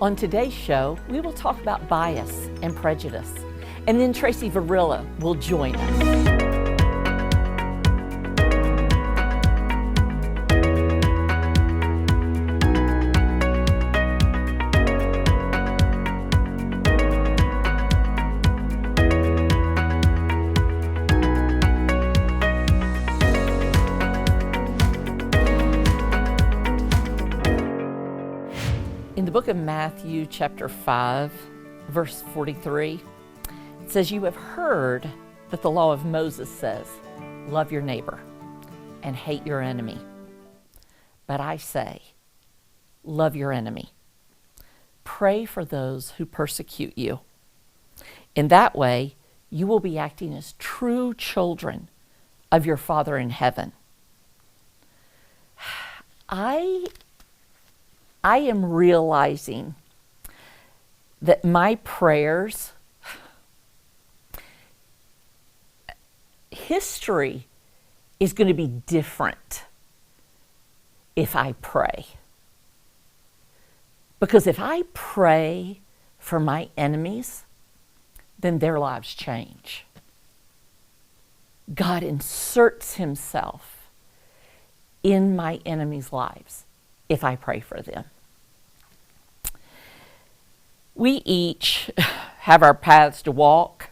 On today's show, we will talk about bias and prejudice, and then Tracy Verilla will join us. In the book of Matthew, chapter 5, verse 43, it says, "You have heard that the law of Moses says, love your neighbor and hate your enemy. But I say, love your enemy. Pray for those who persecute you. In that way, you will be acting as true children of your Father in heaven." I am realizing that my prayers, history is going to be different if I pray. Because if I pray for my enemies, then their lives change. God inserts himself in my enemies' lives if I pray for them. We each have our paths to walk.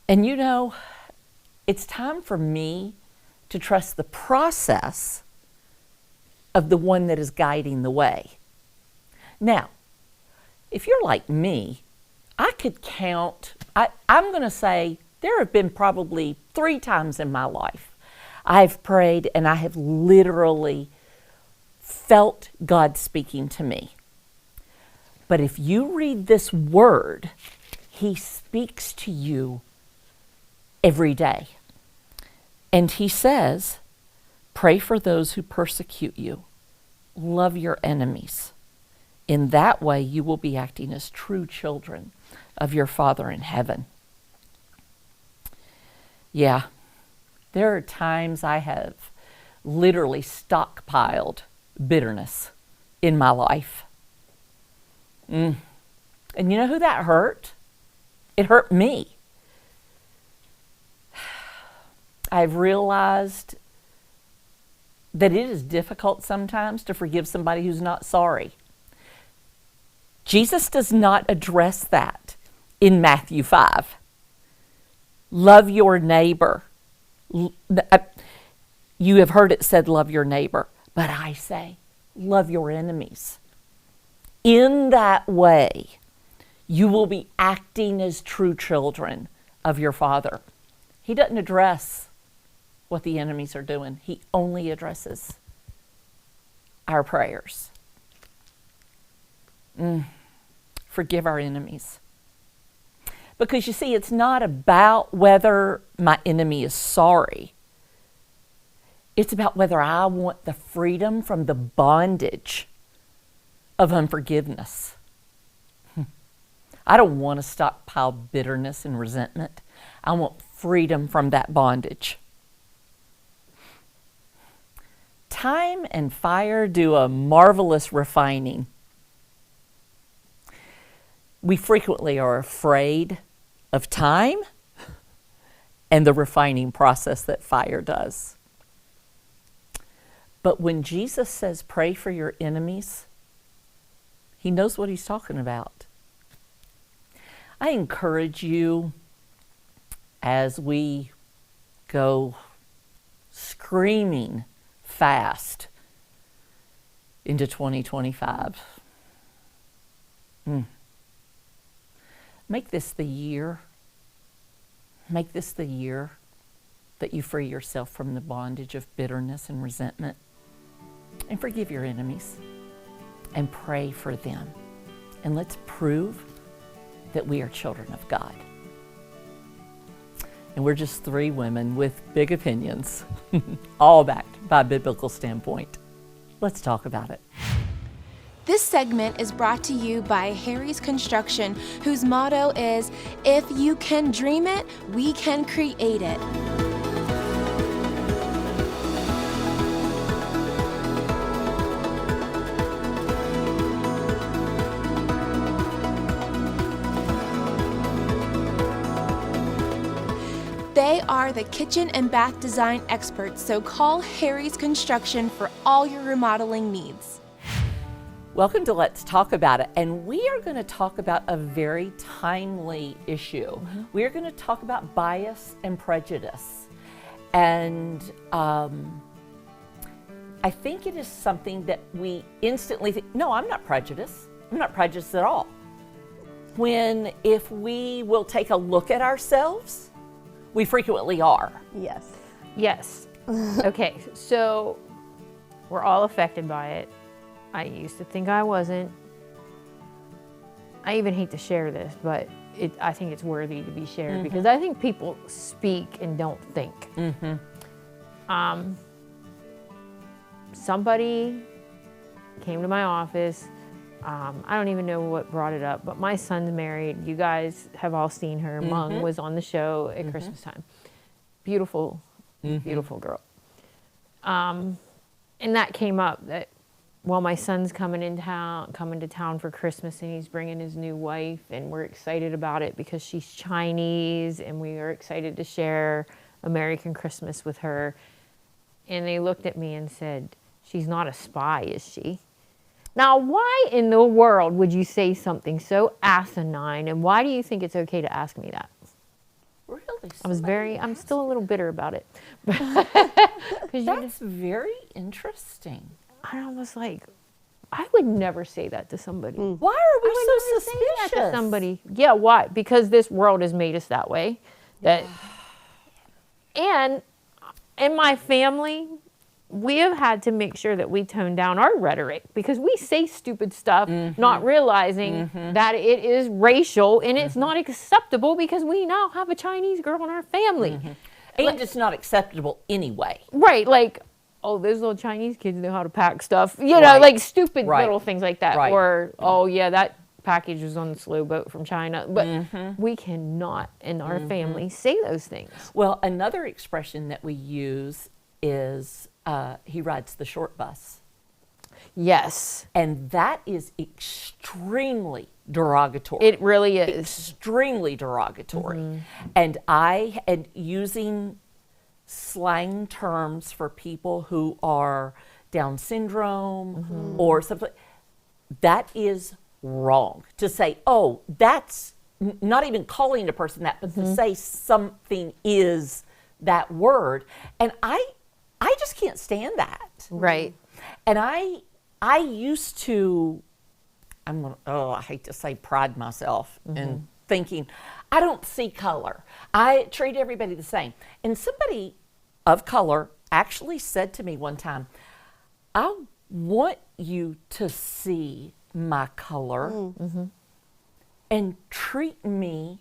And you know, it's time for me to trust the process of the one that is guiding the way. Now, if you're like me, I could count, I'm going to say there have been probably 3 times in my life I've prayed and I have literally felt God speaking to me. But if you read this word, he speaks to you every day. And he says, pray for those who persecute you. Love your enemies. In that way, you will be acting as true children of your Father in heaven. Yeah, there are times I have literally stockpiled bitterness in my life. And you know who that hurt? It hurt me. I've realized that it is difficult sometimes to forgive somebody who's not sorry. Jesus does not address that in Matthew 5. Love your neighbor. You have heard it said, love your neighbor. But I say, love your enemies. In that way, you will be acting as true children of your Father. He doesn't address what the enemies are doing. He only addresses our prayers. Forgive our enemies. Because you see, it's not about whether my enemy is sorry. It's about whether I want the freedom from the bondage of unforgiveness. I don't want to stockpile bitterness and resentment. I want freedom from that bondage. Time and fire do a marvelous refining. We frequently are afraid of time and the refining process that fire does. But when Jesus says, pray for your enemies, he knows what he's talking about. I encourage you as we go screaming fast into 2025. Make this the year. Make this the year that you free yourself from the bondage of bitterness and resentment. And forgive your enemies. And pray for them. And let's prove that we are children of God. And we're just 3 women with big opinions, all backed by a biblical standpoint. Let's talk about it. This segment is brought to you by Harry's Construction, whose motto is, if you can dream it, we can create it. They are the kitchen and bath design experts, so call Harry's Construction for all your remodeling needs. Welcome to Let's Talk About It, and we are going to talk about a very timely issue. We are going to talk about bias and prejudice, and I think it is something that we instantly think, no, I'm not prejudiced. I'm not prejudiced at all. When if we will take a look at ourselves, we frequently are. Yes. Yes. Okay, so we're all affected by it. I used to think I wasn't. I even hate to share this, but I think it's worthy to be shared because I think people speak and don't think. Somebody came to my office. I don't even know what brought it up, but my son's married. You guys have all seen her. Mung was on the show at Christmas time. Beautiful, beautiful girl. And that came up that, well, my son's coming to town for Christmas, and he's bringing his new wife, and we're excited about it because she's Chinese, and we are excited to share American Christmas with her. And they looked at me and said, "She's not a spy, is she?" Now, why in the world would you say something so asinine, and why do you think it's okay to ask me that? Really? I'm still a little bitter about it. That's very interesting. I was like, I would never say that to somebody. Why are we so Say that suspicious? to somebody. Yeah, why? Because this world has made us that way. And in my family, we have had to make sure that we tone down our rhetoric because we say stupid stuff, not realizing that it is racial and it's not acceptable because we now have a Chinese girl in our family. And it's not acceptable anyway. Right, like, oh, those little Chinese kids know how to pack stuff. You know, like stupid little things like that. Or, oh, yeah, that package was on the slow boat from China. But we cannot in our family say those things. Well, another expression that we use is he rides the short bus. Yes. And that is extremely derogatory. It really is. Extremely derogatory. And using slang terms for people who are Down syndrome or something, that is wrong. To say, oh, that's not even calling a person that, but to say something is that word. And I just can't stand that. Right. And I used to, I hate to say pride myself in thinking, I don't see color. I treat everybody the same. And somebody of color actually said to me one time, I want you to see my color and treat me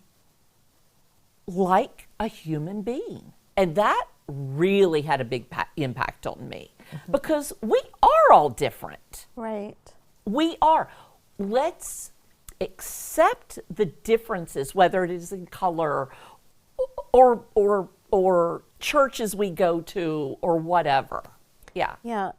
like a human being. And that really had a big impact on me because we are all different. Right. We are. Let's accept the differeces, whether it is in color or churches we go to or whatever. Yeah. Yeah.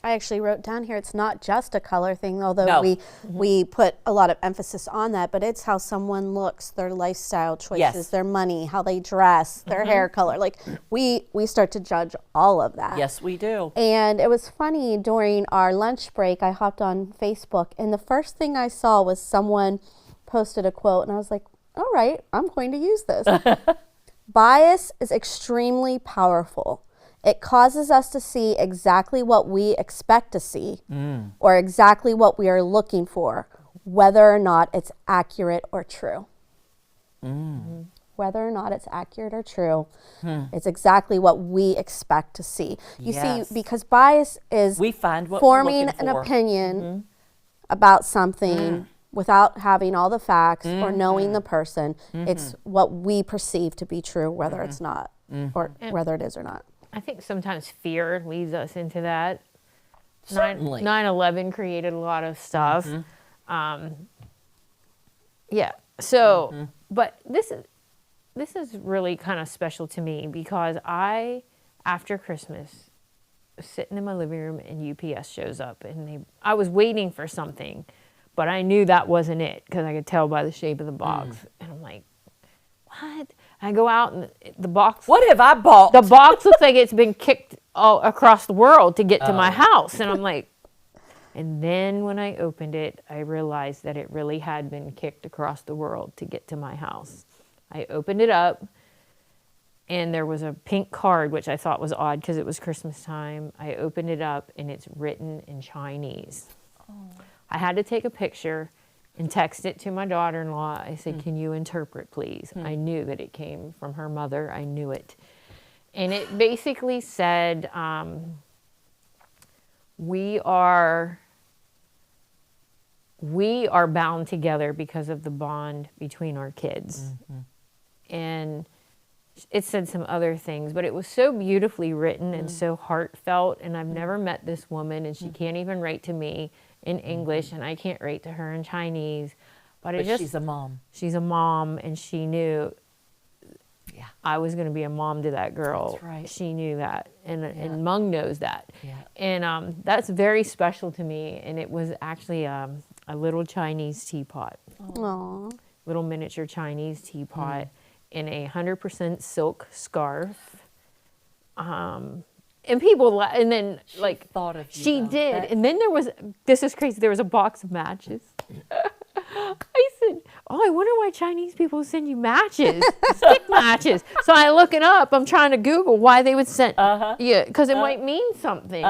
I actually wrote down here, it's not just a color thing, although No. we put a lot of emphasis on that, but it's how someone looks, their lifestyle choices, Yes. their money, how they dress, their hair color. Like we start to judge all of that. Yes, we do. And it was funny, during our lunch break, I hopped on Facebook, and the first thing I saw was someone posted a quote, and I was like, all right, I'm going to use this. Bias is extremely powerful. It causes us to see exactly what we expect to see or exactly what we are looking for, whether or not it's accurate or true. Whether or not it's accurate or true, it's exactly what we expect to see. You see, because bias is we find what forming we're an looking for. opinion about something without having all the facts or knowing the person. It's what we perceive to be true, whether it's not or whether it is or not. I think sometimes fear leads us into that. Certainly. 9/11 created a lot of stuff. Yeah. So, but this is really kind of special to me because after Christmas, sitting in my living room and UPS shows up and I was waiting for something, but I knew that wasn't it because I could tell by the shape of the box. And I'm like, what? I go out and the box. What have I bought? The box looks like it's been kicked all across the world to get to my house. And I'm like, and then when I opened it, I realized that it really had been kicked across the world to get to my house. I opened it up, and there was a pink card, which I thought was odd because it was Christmas time. I opened it up, and it's written in Chinese. Oh. I had to take a picture and text it to my daughter-in-law. I said, can you interpret, please? I knew that it came from her mother. I knew it. And it basically said, we are bound together because of the bond between our kids. And it said some other things, but it was so beautifully written and so heartfelt. And I've never met this woman, and she can't even write to me in English, and I can't write to her in Chinese. But she's a mom. She's a mom, and she knew I was going to be a mom to that girl. That's right. She knew that, and Mung knows that. Yeah. And that's very special to me. And it was actually a little Chinese teapot. Aww. Little miniature Chinese teapot in a 100% silk scarf. And people, and then like thought of you, she though. did, and then this is crazy. There was a box of matches. I said, "Oh, I wonder why Chinese people send you matches, stick matches." So I look it up. I'm trying to Google why they would send, because it might mean something.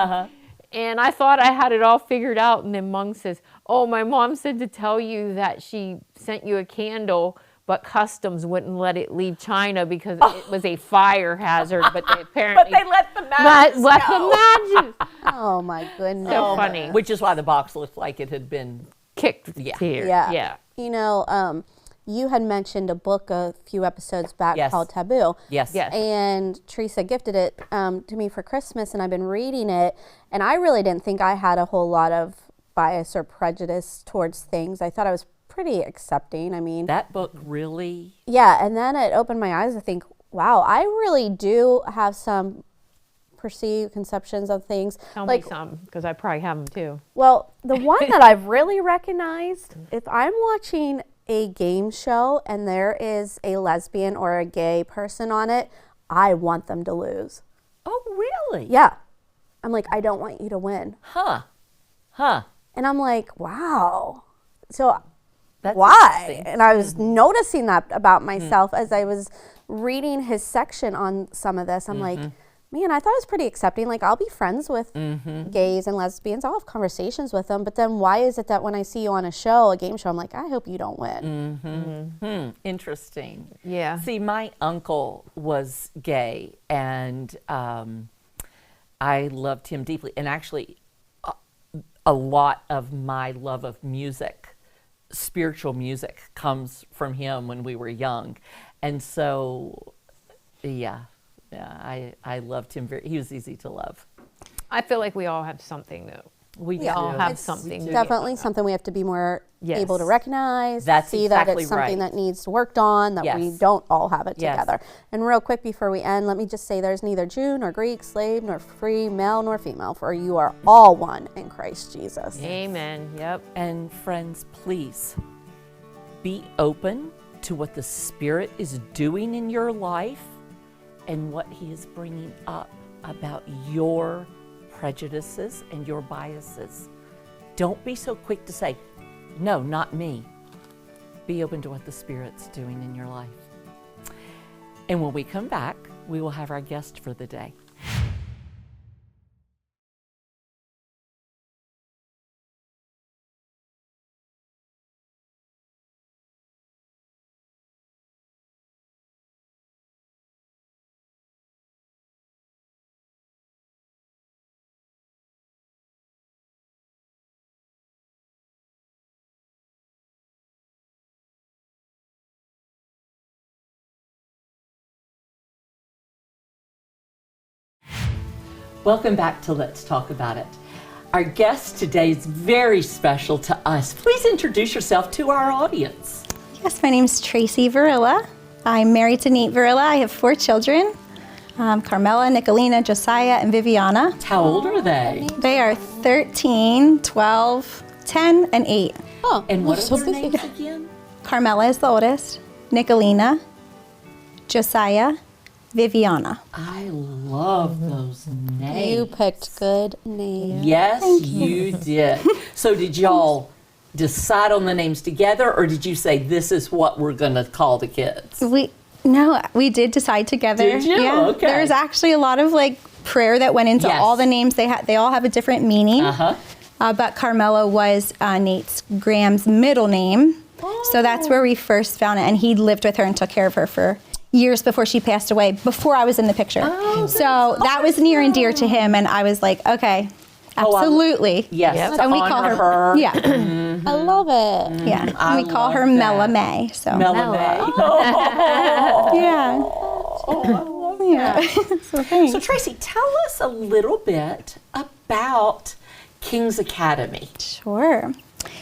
And I thought I had it all figured out, and then Mung says, "Oh, my mom said to tell you that she sent you a candle, but customs wouldn't let it leave China because it was a fire hazard." But they apparently let the matches left go. the matches. Oh my goodness. So funny. Which is why the box looked like it had been Kicked here. Yeah. You know, you had mentioned a book a few episodes back Yes. called Taboo. Yes. And Teresa gifted it to me for Christmas, and I've been reading it, and I really didn't think I had a whole lot of bias or prejudice towards things. I thought I was pretty accepting. I mean, that book really. yeah, and then it opened my eyes to think, wow, I really do have some perceived conceptions of things. Tell me some, because I probably have them too. Well, the one that I've really recognized, if I'm watching a game show and there is a lesbian or a gay person on it, I want them to lose. Oh, really? Yeah. I'm like, I don't want you to win. Huh. And I'm like, wow. So That's why? interesting. And I was noticing that about myself as I was reading his section on some of this. I'm like, man, I thought it was pretty accepting. Like, I'll be friends with gays and lesbians. I'll have conversations with them. But then why is it that when I see you on a show, a game show, I'm like, I hope you don't win. Interesting. Yeah. See, my uncle was gay, and I loved him deeply. And actually, a lot of my love of music, spiritual music, comes from him when we were young. And so, yeah, I loved him he was easy to love. I feel like we all have something though. We all have It's something. definitely something we have to be more Yes. able to recognize, That's see that exactly it's something right. that needs worked on, that we Yes. don't all have it Yes. together. And real quick before we end, let me just say there's neither Jew nor Greek, slave nor free, male nor female, for you are all one in Christ Jesus. Amen. Yep. And friends, please be open to what the Spirit is doing in your life and what He is bringing up about your prejudices and your biases. Don't be so quick to say, no, not me. Be open to what the Spirit's doing in your life. And when we come back, we will have our guest for the day. Welcome back to Let's Talk About It. Our guest today is very special to us. Please introduce yourself to our audience. Yes, my name is Tracy Verilla. I'm married to Nate Verilla. I have 4 children, Carmela, Nicolina, Josiah, and Viviana. How old are they? They are 13, 12, 10, and 8. Oh, And what so are their busy. names again? Carmela is the oldest, Nicolina, Josiah, Viviana. I love those names. You picked good names. Yes, you did. So did y'all decide on the names together, or did you say this is what we're going to call the kids? We did decide together. Did you? Yeah. Okay. There's actually a lot of like prayer that went into Yes. all the names. They all have a different meaning. But Carmela was Graham's middle name. So that's where we first found it. And he lived with her and took care of her for years before she passed away, before I was in the picture. So that was near and dear to him. And I was like, okay, absolutely. Yes, Yep. to And we honor call her. Yeah. I love it. Yeah. I We call her love Mela that. May. So Melanie. yeah. Yeah. So thanks. So Tracy, tell us a little bit about King's Academy. Sure.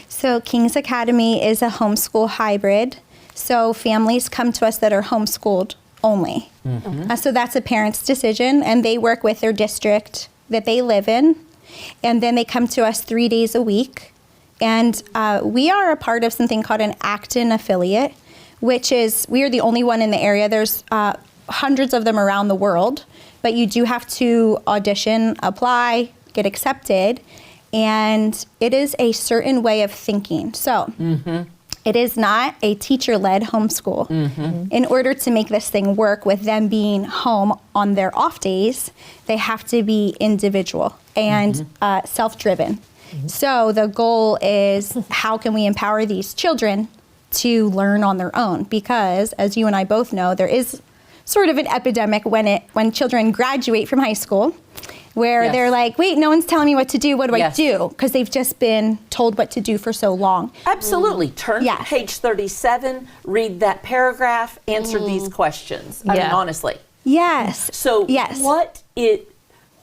So King's Academy is a homeschool hybrid. So families come to us that are homeschooled only. So that's a parent's decision, and they work with their district that they live in. And then they come to us 3 days a week. And we are a part of something called an Acton affiliate, which is, we are the only one in the area. There's hundreds of them around the world, but you do have to audition, apply, get accepted. And it is a certain way of thinking. So it is not a teacher-led homeschool. In order to make this thing work with them being home on their off days, they have to be individual and self-driven. So the goal is, how can we empower these children to learn on their own? Because as you and I both know, there is sort of an epidemic when children graduate from high school, where they're like, wait, no one's telling me what to do. What do I do? Because they've just been told what to do for so long. Absolutely. Turn to page 37, read that paragraph, answer these questions. I mean, honestly. Yes. So yes.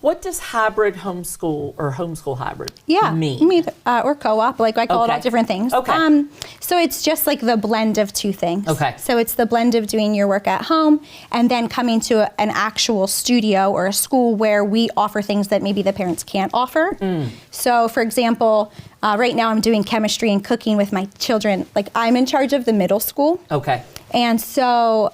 what does hybrid homeschool or homeschool hybrid mean? Or co-op, like I call it all different things. Okay. So it's just like the blend of two things. Okay. So it's the blend of doing your work at home and then coming to an actual studio or a school where we offer things that maybe the parents can't offer. So for example, right now I'm doing chemistry and cooking with my children. Like I'm in charge of the middle school. Okay. And so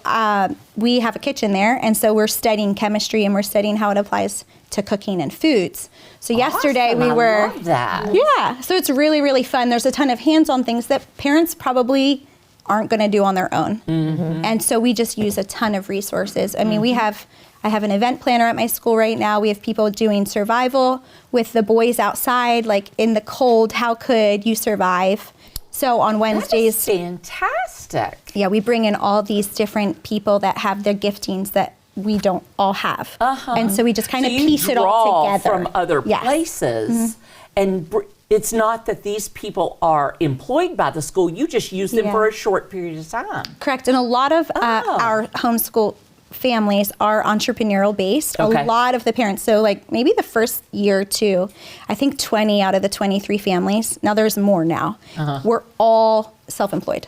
we have a kitchen there, and so we're studying chemistry and we're studying how it applies to cooking and foods. So yesterday we were... I love that. Yeah, so it's really, really fun. There's a ton of hands-on things that parents probably aren't going to do on their own. And so we just use a ton of resources. I mean, I have an event planner at my school right now. We have people doing survival with the boys outside, like in the cold. How could you survive? So on Wednesdays... That is fantastic. Yeah, we bring in all these different people that have their giftings that we don't all have. And so we just kind of piece it all together. From other places. And it's not that these people are employed by the school. You just use them for a short period of time. Correct. And a lot of our homeschool families are entrepreneurial based. A lot of the parents, so like maybe the first year or two, I think 20 out of the 23 families, now there's more now, were all self-employed.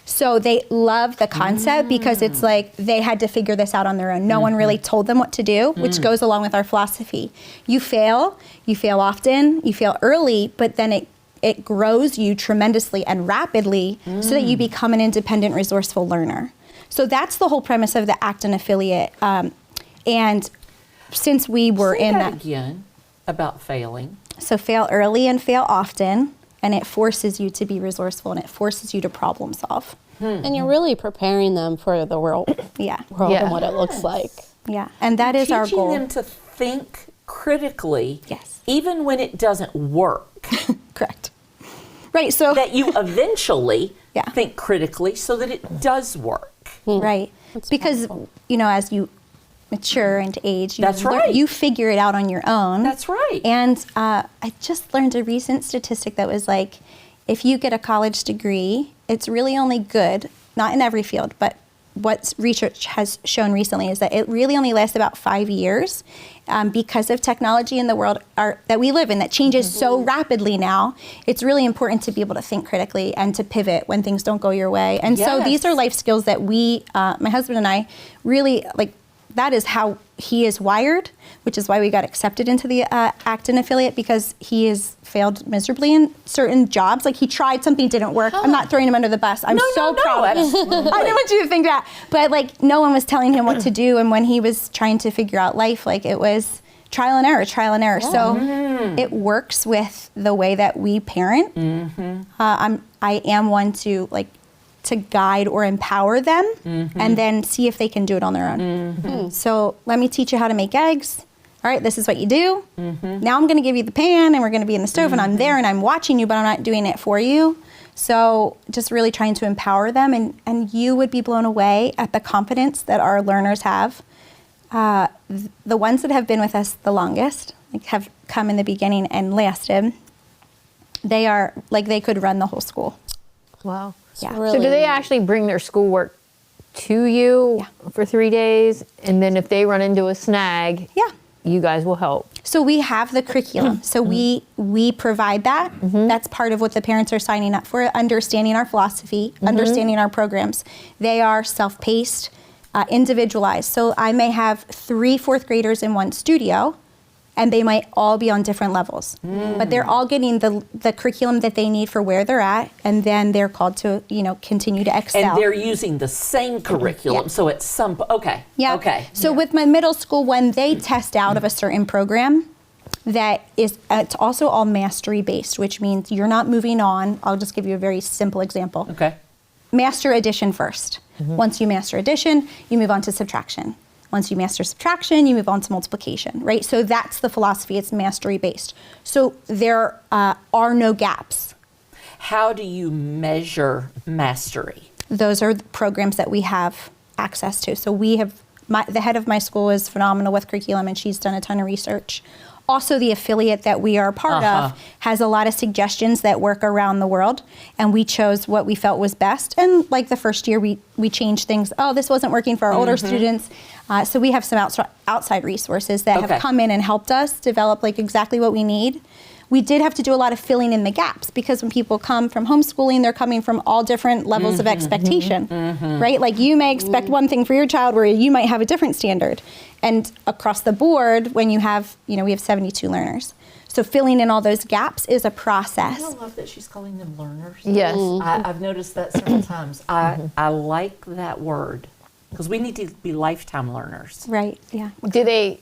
So they love the concept because it's like they had to figure this out on their own. No one really told them what to do, which goes along with our philosophy. You fail often, you fail early, but then it grows you tremendously and rapidly so that you become an independent, resourceful learner. So that's the whole premise of the Acton affiliate. And since we were Say in that that again about failing. So fail early and fail often, and it forces you to be resourceful and it forces you to problem solve. And you're really preparing them for the world and what it looks like. Yeah, and that is our goal. Teaching them to think critically, Yes. even when it doesn't work. Correct. Right, so... That you eventually think critically so that it does work. Right, because, you know, as you mature and age, you figure it out on your own. That's right. And I just learned a recent statistic that was like, if you get a college degree, it's really only good, not in every field, but what research has shown recently is that it really only lasts about 5 years because of technology in the world that we live in that changes so rapidly now. It's really important to be able to think critically and to pivot when things don't go your way. And so these are life skills that we, my husband and I, really like. That is how he is wired, which is why we got accepted into the Acton affiliate, because he has failed miserably in certain jobs. Like he tried something, didn't work. I'm not throwing him under the bus. I'm so proud of him. I didn't want you to think that. But like no one was telling him what to do. And when he was trying to figure out life, like it was trial and error. Yeah. So it works with the way that we parent. I am one to guide or empower them and then see if they can do it on their own. So let me teach you how to make eggs. All right, this is what you do. Now I'm gonna give you the pan and we're gonna be in the stove and I'm there and I'm watching you, but I'm not doing it for you. So just really trying to empower them, and you would be blown away at the confidence that our learners have. The ones that have been with us the longest, like have come in the beginning and lasted, they are like they could run the whole school. Wow. Yeah. So do they actually bring their schoolwork to you for 3 days, and then if they run into a snag, you guys will help? So we have the curriculum. So we provide that. That's part of what the parents are signing up for, understanding our philosophy, understanding our programs. They are self-paced, individualized. So I may have 3 4th graders in one studio, and they might all be on different levels. But they're all getting the curriculum that they need for where they're at, and then they're called to, continue to excel. And they're using the same curriculum, so it's okay. So with my middle school, when they test out of a certain program, that is, it's also all mastery based, which means you're not moving on. I'll just give you a very simple example. Okay. Master addition first. Once you master addition, you move on to subtraction. Once you master subtraction, you move on to multiplication, right? So that's the philosophy. It's mastery based. So there are no gaps. How do you measure mastery? Those are the programs that we have access to. So we have, the head of my school is phenomenal with curriculum, and she's done a ton of research. Also, the affiliate that we are a part of has a lot of suggestions that work around the world, and we chose what we felt was best. And like the first year, we changed things. Oh, this wasn't working for our older students. So we have some outside resources that have come in and helped us develop like exactly what we need. We did have to do a lot of filling in the gaps, because when people come from homeschooling, they're coming from all different levels of expectation, right? Like you may expect one thing for your child where you might have a different standard. And across the board, when you have, we have 72 learners. So filling in all those gaps is a process. I love that she's calling them learners. Yes. I've noticed that several times. I like that word, because we need to be lifetime learners. Right, yeah. Do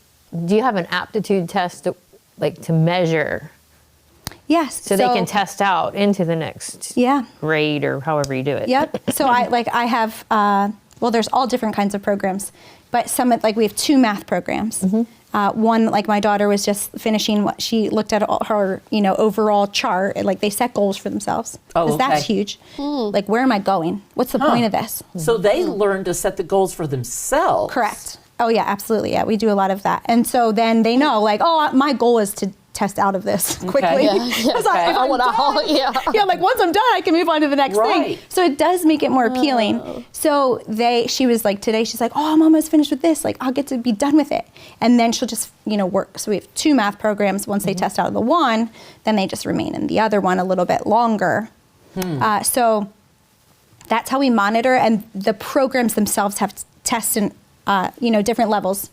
you have an aptitude test to measure? Yes. So they can test out into the next grade or however you do it. Yep. So I have, there's all different kinds of programs, but we have 2 math programs. One, like my daughter was just finishing what she looked at her, overall chart, and like they set goals for themselves. That's huge. Like, where am I going? What's the point of this? So they learn to set the goals for themselves. Correct. Oh yeah, absolutely. Yeah, we do a lot of that. And so then they know my goal is to test out of this quickly. Like once I'm done, I can move on to the next thing. So it does make it more appealing. So she was like, today she's like, I'm almost finished with this. Like I'll get to be done with it. And then she'll just, work. So we have 2 math programs. Once they test out of the one, then they just remain in the other one a little bit longer. So that's how we monitor, and the programs themselves have tests and different levels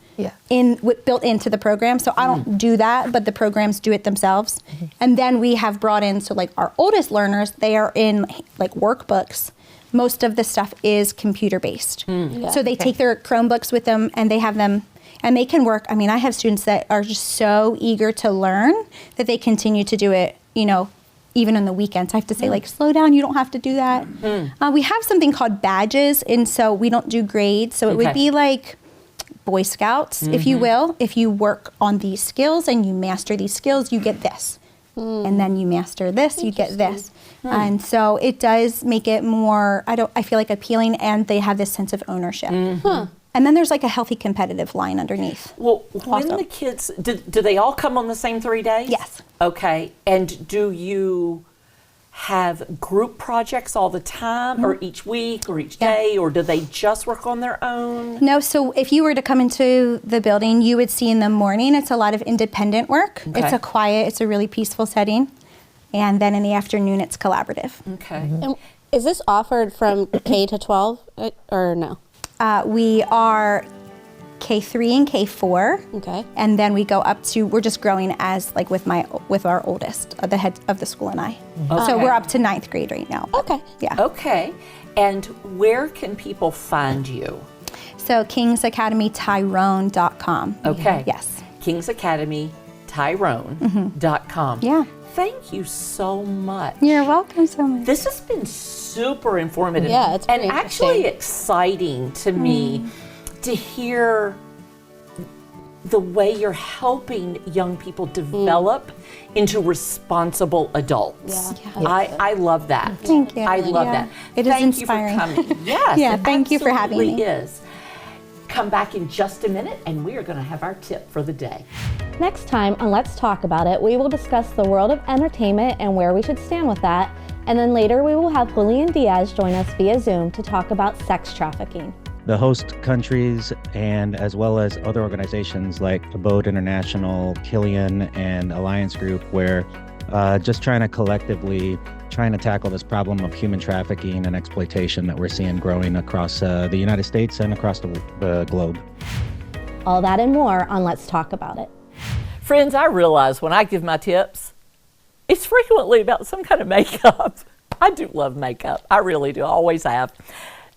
built into the program. So I don't do that, but the programs do it themselves. And then we have brought in, so like our oldest learners, they are in like workbooks. Most of the stuff is computer based. So they take their Chromebooks with them, and they have them, and they can work. I mean, I have students that are just so eager to learn that they continue to do it, even on the weekends. I have to say, slow down, you don't have to do that. We have something called badges, and so we don't do grades. So it would be like Boy Scouts, if you will. If you work on these skills and you master these skills, you get this. And then you master this, you get this. And so it does make it more, I feel like appealing, and they have this sense of ownership. And then there's like a healthy competitive line underneath. Well, when the kids, do they all come on the same 3 days? Yes. Okay. And do you have group projects all the time, or each week, or each day, or do they just work on their own? No, so if you were to come into the building, you would see in the morning, it's a lot of independent work. It's it's a really peaceful setting. And then in the afternoon, it's collaborative. Okay. And is this offered from K to 12 or no? We are K3 and K4. Okay. And then we go up to, we're just growing as like with our oldest, the head of the school and I. So Okay. we're up to 9th grade right now. Okay. Yeah. Okay. And where can people find you? So kingsacademytyrone.com. Okay. Yes. kingsacademytyrone.com. Yeah. Thank you so much. You're welcome so much. This has been super informative. Yeah, it's and pretty actually interesting. exciting to me to hear the way you're helping young people develop into responsible adults. Yeah. I love that. Thank you. I love Yeah. that. It is Thank inspiring. you for coming. Yes. Yeah, it thank you for having absolutely me. is. Come back in just a minute and we are going to have our tip for the day. Next time on Let's Talk About It, we will discuss the world of entertainment and where we should stand with that. And then later we will have Julian Diaz join us via Zoom to talk about sex trafficking. The host countries and as well as other organizations like Abode International, Killian, and Alliance Group, where just trying to collectively tackle this problem of human trafficking and exploitation that we're seeing growing across the United States and across the globe. All that and more on Let's Talk About It. Friends, I realize when I give my tips, it's frequently about some kind of makeup. I do love makeup. I really do. I always have.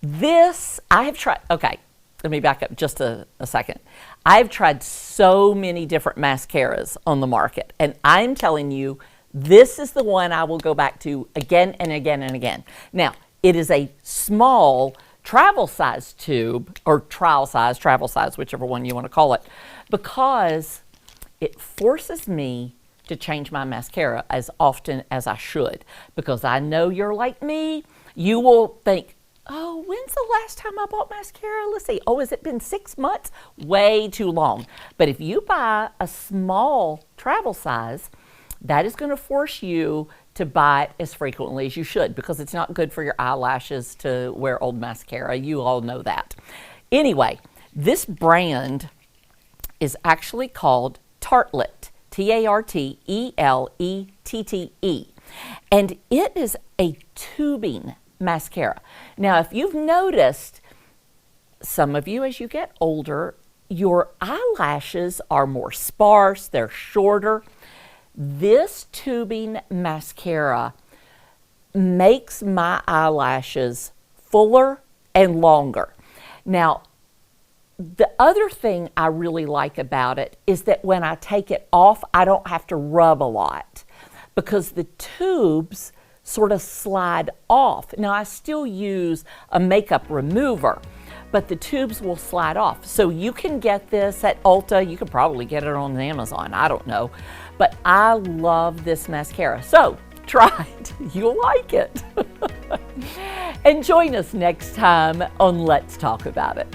This, I have tried, okay, let me back up just a second. I've tried so many different mascaras on the market, and I'm telling you, this is the one I will go back to again and again and again. Now, it is a small travel size tube, or trial size, travel size, whichever one you want to call it, because it forces me to change my mascara as often as I should, because I know you're like me. You will think, oh, when's the last time I bought mascara? Let's see. Oh, has it been 6 months? Way too long. But if you buy a small travel size, that is going to force you to buy it as frequently as you should, because it's not good for your eyelashes to wear old mascara. You all know that. Anyway, this brand is actually called Tartelette, Tartellette. And it is a tubing mascara. Now, if you've noticed, some of you as you get older, your eyelashes are more sparse, they're shorter. This tubing mascara makes my eyelashes fuller and longer. Now, the other thing I really like about it is that when I take it off, I don't have to rub a lot, because the tubes sort of slide off. Now, I still use a makeup remover, but the tubes will slide off. So you can get this at Ulta. You could probably get it on Amazon. I don't know. But I love this mascara. So try it. You'll like it. And join us next time on Let's Talk About It.